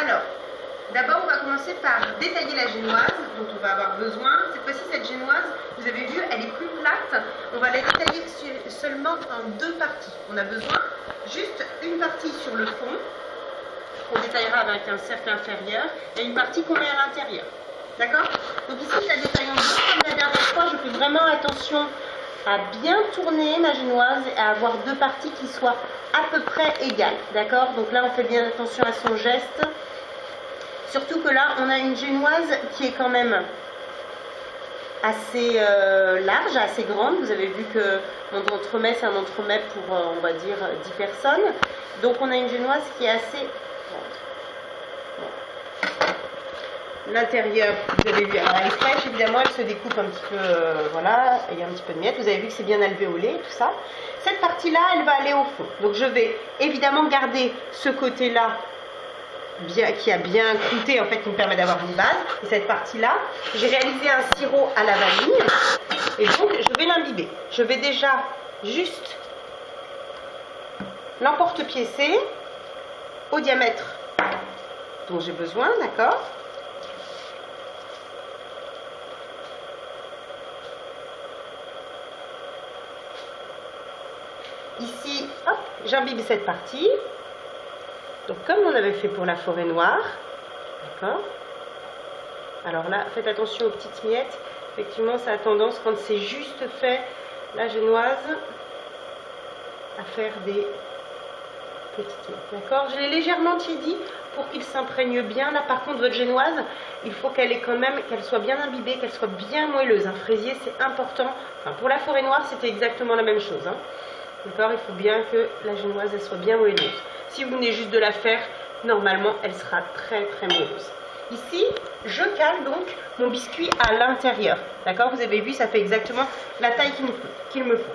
Alors, d'abord, on va commencer par détailler la génoise dont on va avoir besoin. Cette fois-ci, cette génoise, vous avez vu, elle est plus plate. On va la détailler seulement en deux parties. On a besoin juste une partie sur le fond, qu'on détaillera avec un cercle inférieur, et une partie qu'on met à l'intérieur. D'accord? Donc ici, je la détaille en deux. Comme la dernière fois, je fais vraiment attention à bien tourner ma génoise et à avoir deux parties qui soient à peu près égales. D'accord? Donc là, on fait bien attention à son geste. Surtout que là, on a une génoise qui est quand même assez large, assez grande. Vous avez vu que mon entremet, c'est un entremet pour, on va dire, 10 personnes. Donc on a une génoise qui est assez grande. Bon. L'intérieur, vous avez vu, alors elle est fraîche, évidemment, elle se découpe un petit peu, voilà, il y a un petit peu de miettes. Vous avez vu que c'est bien alvéolé, tout ça. Cette partie-là, elle va aller au fond. Donc je vais évidemment garder ce côté-là, qui a bien croûté, en fait, qui me permet d'avoir une base. Et cette partie-là, j'ai réalisé un sirop à la vanille. Et donc, je vais l'imbiber. Je vais déjà juste l'emporte-piécer au diamètre dont j'ai besoin, d'accord? Ici, hop, j'imbibe cette partie. Donc comme on avait fait pour la forêt noire, d'accord? Alors là, faites attention aux petites miettes. Effectivement, ça a tendance, quand c'est juste fait, la génoise, à faire des petites miettes, d'accord? Je l'ai légèrement tiédi pour qu'il s'imprègne bien. Là, par contre, votre génoise, il faut qu'elle ait quand même, qu'elle soit bien imbibée, qu'elle soit bien moelleuse. Un fraisier, c'est important. Enfin, pour la forêt noire, c'était exactement la même chose, hein. D'accord? Il faut bien que la génoise, elle soit bien moelleuse. Si vous venez juste de la faire, normalement, elle sera très très moelleuse. Ici, je cale donc mon biscuit à l'intérieur. D'accord? Vous avez vu, ça fait exactement la taille qu'il me faut.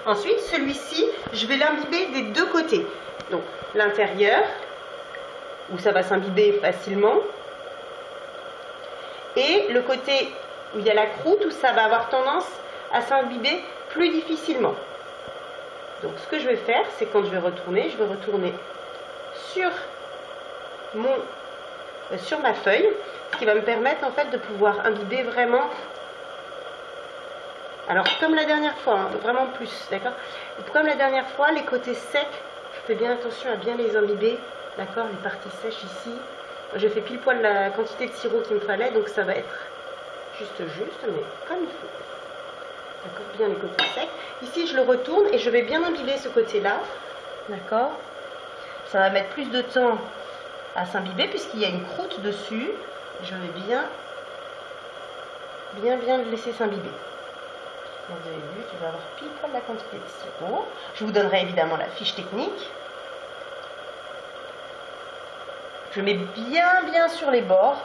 Ensuite, celui-ci, je vais l'imbiber des deux côtés. Donc, l'intérieur, où ça va s'imbiber facilement. Et le côté où il y a la croûte, où ça va avoir tendance à s'imbiber plus difficilement. Donc ce que je vais faire, c'est quand je vais retourner sur ma feuille, ce qui va me permettre en fait de pouvoir imbiber vraiment, alors comme la dernière fois, hein, vraiment plus, d'accord? Comme la dernière fois, les côtés secs, je fais bien attention à bien les imbiber, d'accord? Les parties sèches ici, j'ai fait pile poil la quantité de sirop qu'il me fallait, donc ça va être juste, mais comme il faut. D'accord, bien les côtés secs. Ici, je le retourne et je vais bien imbiber ce côté-là. D'accord? Ça va mettre plus de temps à s'imbiber puisqu'il y a une croûte dessus. Je vais bien le laisser s'imbiber. Vous avez vu, tu vas avoir pile poil la quantité de sirop. Je vous donnerai évidemment la fiche technique. Je mets bien sur les bords.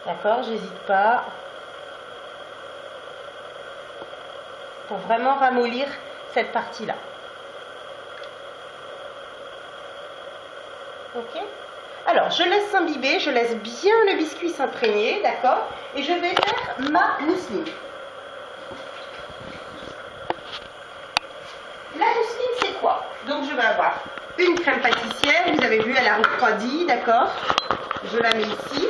D'accord? J'hésite pas. Pour vraiment ramollir cette partie-là. Ok? Alors, je laisse s'imbiber, je laisse bien le biscuit s'imprégner, d'accord? Et je vais faire ma mousseline. La mousseline, c'est quoi? Donc, je vais avoir une crème pâtissière, vous avez vu, elle a refroidi, d'accord? Je la mets ici,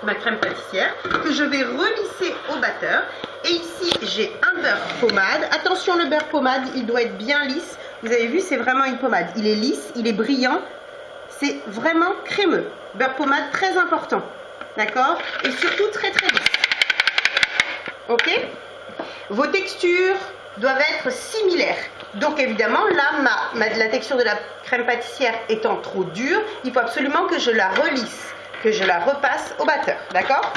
ma crème pâtissière, que je vais relisser au batteur. Et ici, j'ai un beurre pommade. Attention, le beurre pommade, il doit être bien lisse. Vous avez vu, c'est vraiment une pommade. Il est lisse, il est brillant. C'est vraiment crémeux. Beurre pommade, très important. D'accord? Et surtout, très lisse. Ok? Vos textures doivent être similaires. Donc, évidemment, là, la texture de la crème pâtissière étant trop dure, il faut absolument que je la relisse, que je la repasse au batteur. D'accord?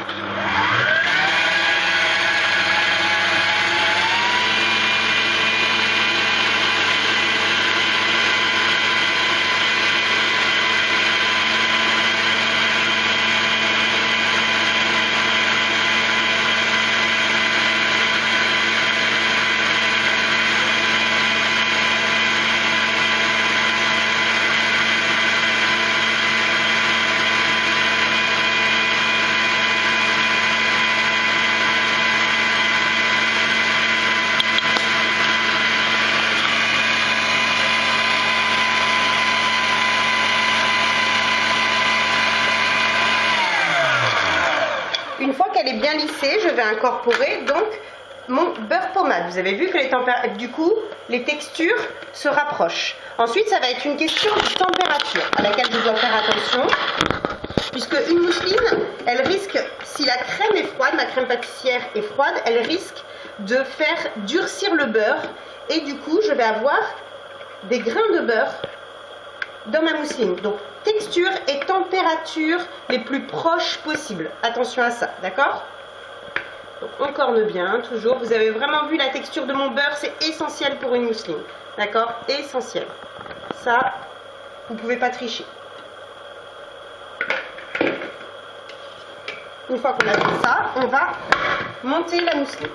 qu'elle est bien lissée, je vais incorporer donc mon beurre pommade. Vous avez vu que du coup, les textures se rapprochent. Ensuite, ça va être une question de température à laquelle je dois faire attention. Puisque une mousseline, elle risque, si la crème est froide, ma crème pâtissière est froide, elle risque de faire durcir le beurre. Et du coup, je vais avoir des grains de beurre dans ma mousseline. Donc, texture et température les plus proches possibles. Attention à ça, d'accord? Donc, on corne bien, toujours. Vous avez vraiment vu la texture de mon beurre, c'est essentiel pour une mousseline. D'accord? Essentiel. Ça, vous ne pouvez pas tricher. Une fois qu'on a fait ça, on va monter la mousseline.